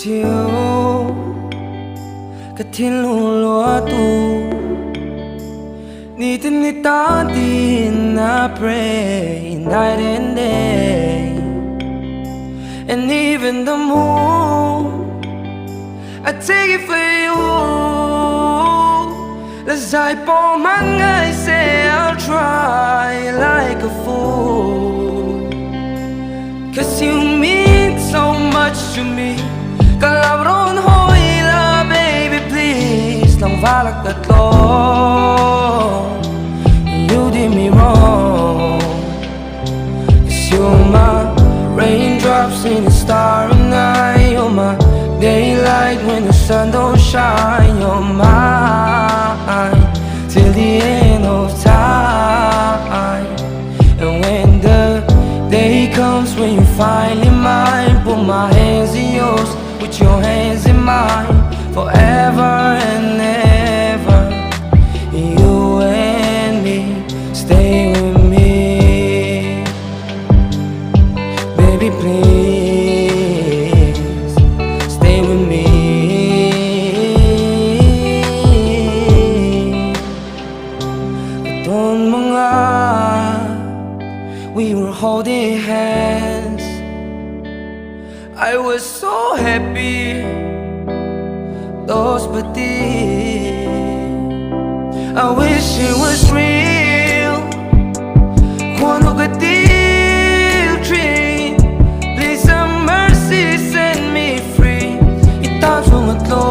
chiều cả thiên lùa lúa tu ni tin ni ta tin I pray night and day, and even the moon I take it for you. Let's I pour my Ngai, say I'll try like a fool, 'cause you mean so much to me. Kalabron hoy la baby please, lang valak tatlo. You did me wrong, 'cause you're my raindrops in the starry night. You're my daylight when the sun don't shine. You're mine till the end of time. And when the day comes when you finally mine, put my hands in yours, put your hands in mine, forever and ever. You and me, stay with me, baby please, stay with me. Itong mga we were holding hands, I was so happy. Those but I wish it was real. Quando gatil tree, please have mercy, set me free. Itang sumatlo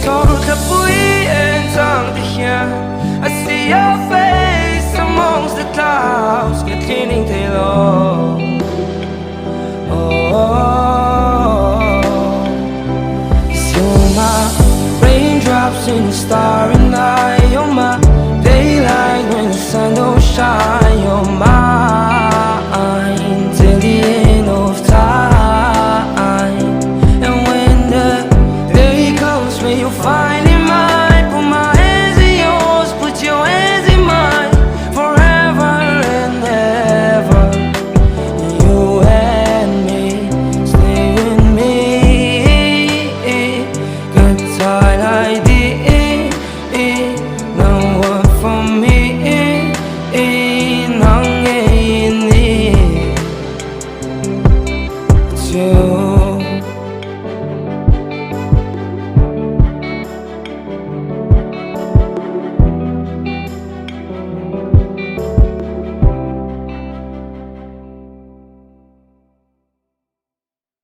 sorrow kapui and tang tiyan. I see your face amongst the clouds, get cleaning tailor. Raindrops in the starry night. You're my daylight when the sun don't shine. You're mine till the end of time. And when the day comes when you finally mine, put my hands in yours, put your hands in mine, forever and ever. You and me, stay with me. Good time I did, no one for me. Ngai Ini, it's you.